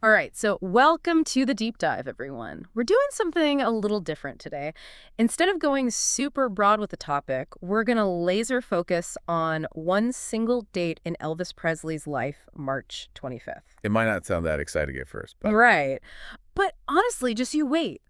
All right, so welcome to the deep dive, everyone. We're doing something a little different today. Instead of going super broad with the topic, we're going to laser focus on one single date in Elvis Presley's life, March 25th. It might not sound that exciting at first, but Right. But honestly, just you wait.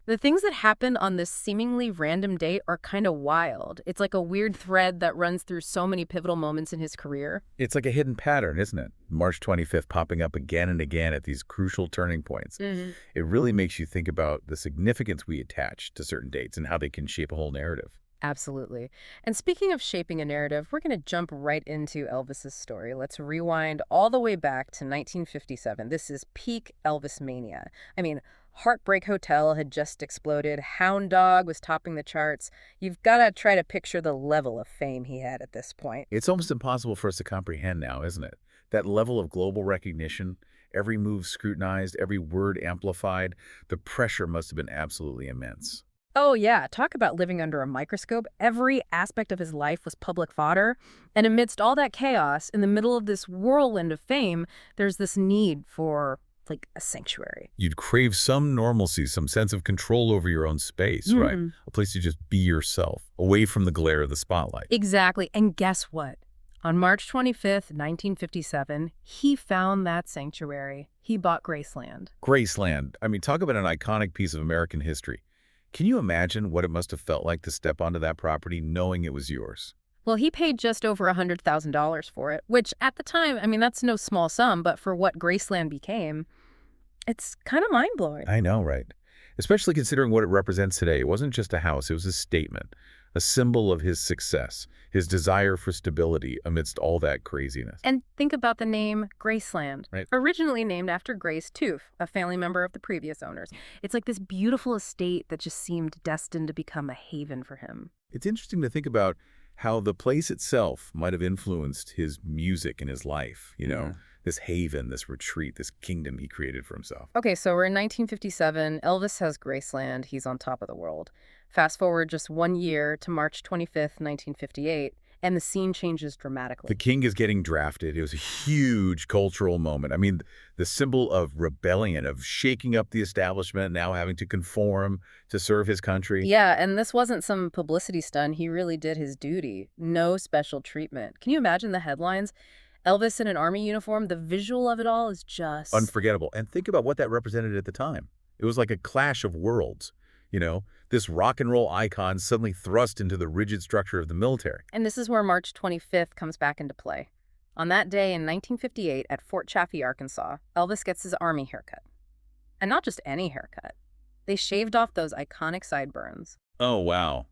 The things that happen on this seemingly random date are kind of wild. It's like a weird thread that runs through so many pivotal moments in his career. it's like a hidden pattern, isn't it? March 25th popping up again and again at these crucial turning points. It really makes you think about the significance we attach to certain dates and how they can shape a whole narrative. Absolutely. And speaking of shaping a narrative, we're going to jump right into Elvis's story. Let's rewind all the way back to 1957. This is peak Elvis mania. I mean, Heartbreak Hotel had just exploded. Hound Dog was topping the charts. You've got to try to picture the level of fame he had at this point. It's almost impossible for us to comprehend now, isn't it? That level of global recognition, every move scrutinized, every word amplified, the pressure must have been absolutely immense. Oh, yeah. Talk about living under a microscope. Every aspect of his life was public fodder. And amidst all that chaos, in the middle of this whirlwind of fame, there's this need for, like, a sanctuary. You'd crave some normalcy, some sense of control over your own space, right? A place to just be yourself, away from the glare of the spotlight. Exactly. And guess what? On March 25th, 1957, he found that sanctuary. He bought Graceland. Graceland. I mean, talk about an iconic piece of American history. Can you imagine what it must have felt like to step onto that property knowing it was yours? Well, he paid just over $100,000 for it, which at the time, I mean, that's no small sum, but for what Graceland became, it's kind of mind-blowing. I know, right? Especially considering what it represents today. It wasn't just a house, it was a statement, a symbol of his success, his desire for stability amidst all that craziness. And think about the name Graceland, Right. originally named after Grace Toof, a family member of the previous owners. It's like this beautiful estate that just seemed destined to become a haven for him. It's interesting to think about how the place itself might have influenced his music and his life, this haven, this retreat, this kingdom he created for himself. Okay, so we're in 1957. Elvis has Graceland. He's on top of the world. Fast forward just 1 year to March 25th, 1958, and the scene changes dramatically. The king is getting drafted. It was a huge cultural moment. I mean, the symbol of rebellion, of shaking up the establishment, now having to conform to serve his country. Yeah, and this wasn't some publicity stunt. He really did his duty. No special treatment. Can you imagine the headlines? Elvis in an army uniform, the visual of it all is just... Unforgettable. And think about what that represented at the time. It was like a clash of worlds. This rock and roll icon suddenly thrust into the rigid structure of the military. And this is where March 25th comes back into play. On that day in 1958 at Fort Chaffee, Arkansas, Elvis gets his army haircut. And not just any haircut. They shaved off those iconic sideburns. Oh, wow.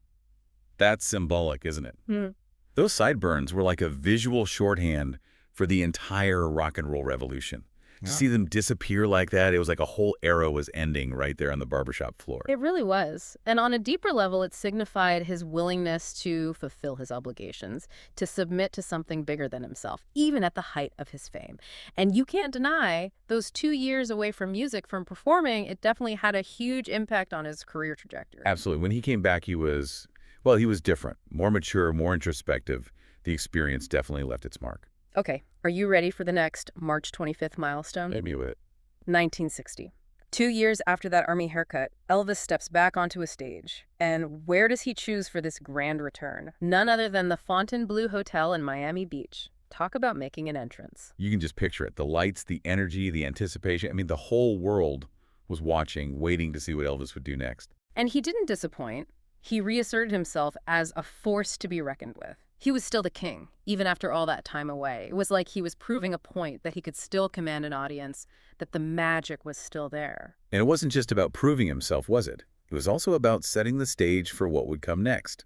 That's symbolic, isn't it? Hmm. Those sideburns were like a visual shorthand for the entire rock and roll revolution. To see them disappear like that, it was like a whole era was ending right there on the barbershop floor. It really was. And on a deeper level, it signified his willingness to fulfill his obligations, to submit to something bigger than himself, even at the height of his fame. And you can't deny those 2 years away from music, from performing, it definitely had a huge impact on his career trajectory. Absolutely. When he came back, he was different, more mature, more introspective. The experience definitely left its mark. Okay, are you ready for the next March 25th milestone? Maybe with it. 1960. 2 years after that army haircut, Elvis steps back onto a stage. And where does he choose for this grand return? None other than the Fontainebleau Hotel in Miami Beach. Talk about making an entrance. You can just picture it. The lights, the energy, the anticipation. I mean, the whole world was watching, waiting to see what Elvis would do next. And he didn't disappoint. He reasserted himself as a force to be reckoned with. He was still the king, even after all that time away. It was like he was proving a point that he could still command an audience, that the magic was still there. And it wasn't just about proving himself, was it? It was also about setting the stage for what would come next.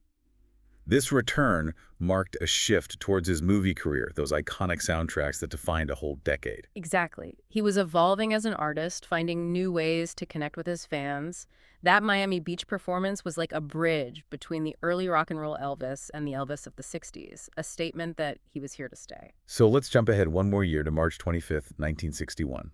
This return marked a shift towards his movie career, those iconic soundtracks that defined a whole decade. Exactly. He was evolving as an artist, finding new ways to connect with his fans. That Miami Beach performance was like a bridge between the early rock and roll Elvis and the Elvis of the 60s, a statement that he was here to stay. So let's jump ahead one more year to March 25th, 1961.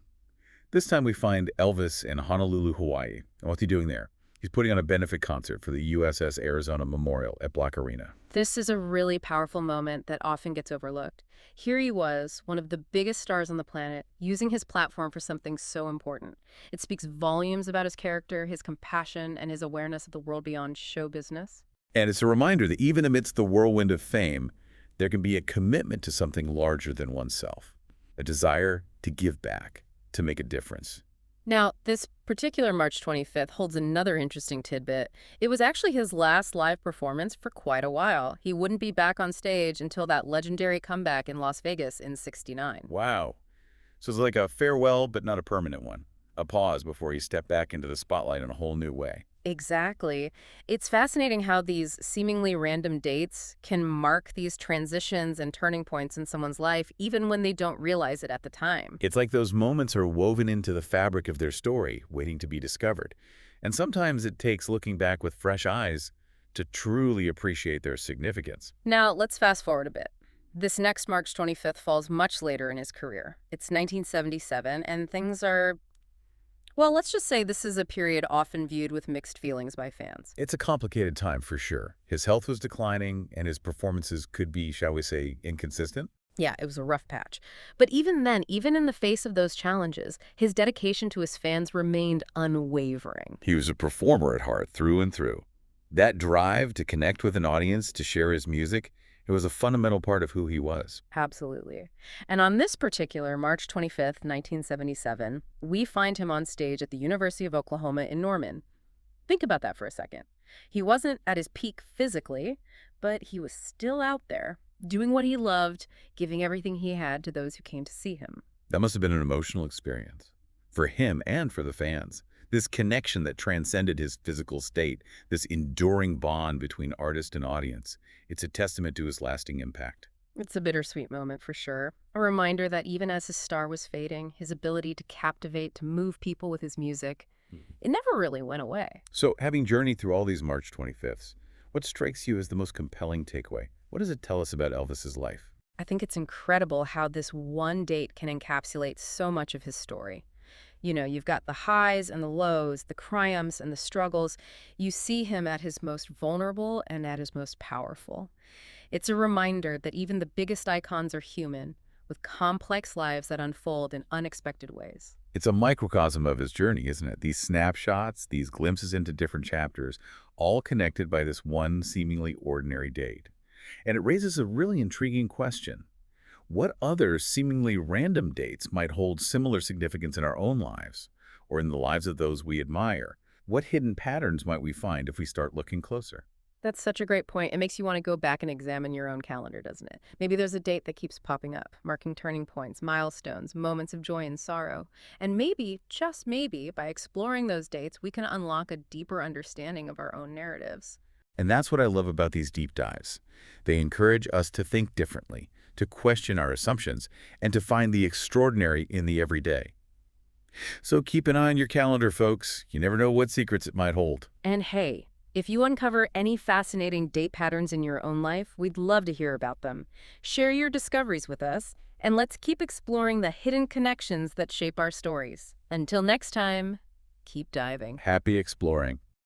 This time we find Elvis in Honolulu, Hawaii. And what's he doing there? He's putting on a benefit concert for the USS Arizona Memorial at Block Arena. This is a really powerful moment that often gets overlooked. Here he was, one of the biggest stars on the planet, using his platform for something so important. It speaks volumes about his character, his compassion, and his awareness of the world beyond show business. And it's a reminder that even amidst the whirlwind of fame, there can be a commitment to something larger than oneself, a desire to give back, to make a difference. Now, this particular March 25th holds another interesting tidbit. It was actually his last live performance for quite a while. He wouldn't be back on stage until that legendary comeback in Las Vegas in '69. Wow. So it's like a farewell, but not a permanent one. A pause before he stepped back into the spotlight in a whole new way. Exactly. It's fascinating how these seemingly random dates can mark these transitions and turning points in someone's life, even when they don't realize it at the time. It's like those moments are woven into the fabric of their story, waiting to be discovered. And sometimes it takes looking back with fresh eyes to truly appreciate their significance. Now, let's fast forward a bit. This next March 25th falls much later in his career. It's 1977, and things are, well, let's just say this is a period often viewed with mixed feelings by fans. It's a complicated time for sure. His health was declining, and his performances could be, shall we say, inconsistent. Yeah, it was a rough patch. But even then, even in the face of those challenges, his dedication to his fans remained unwavering. He was a performer at heart, through and through. That drive to connect with an audience, to share his music, it was a fundamental part of who he was. Absolutely. And on this particular March 25th, 1977, we find him on stage at the University of Oklahoma in Norman. Think about that for a second. He wasn't at his peak physically, but he was still out there, doing what he loved, giving everything he had to those who came to see him. That must have been an emotional experience for him and for the fans. This connection that transcended his physical state, this enduring bond between artist and audience, it's a testament to his lasting impact. It's a bittersweet moment for sure. A reminder that even as his star was fading, his ability to captivate, to move people with his music, it never really went away. So, having journeyed through all these March 25ths, what strikes you as the most compelling takeaway? What does it tell us about Elvis's life? I think it's incredible how this one date can encapsulate so much of his story. You know, you've got the highs and the lows, the triumphs and the struggles. You see him at his most vulnerable and at his most powerful. It's a reminder that even the biggest icons are human, with complex lives that unfold in unexpected ways. It's a microcosm of his journey, isn't it? These snapshots, these glimpses into different chapters, all connected by this one seemingly ordinary date. And it raises a really intriguing question. What other seemingly random dates might hold similar significance in our own lives, or in the lives of those we admire? What hidden patterns might we find if we start looking closer? That's such a great point. It makes you want to go back and examine your own calendar, doesn't it? Maybe there's a date that keeps popping up, marking turning points, milestones, moments of joy and sorrow. And maybe, just maybe, by exploring those dates, we can unlock a deeper understanding of our own narratives. And that's what I love about these deep dives. They encourage us to think differently, to question our assumptions, and to find the extraordinary in the everyday. So keep an eye on your calendar, folks. You never know what secrets it might hold. And hey, if you uncover any fascinating date patterns in your own life, we'd love to hear about them. Share your discoveries with us, and let's keep exploring the hidden connections that shape our stories. Until next time, keep diving. Happy exploring.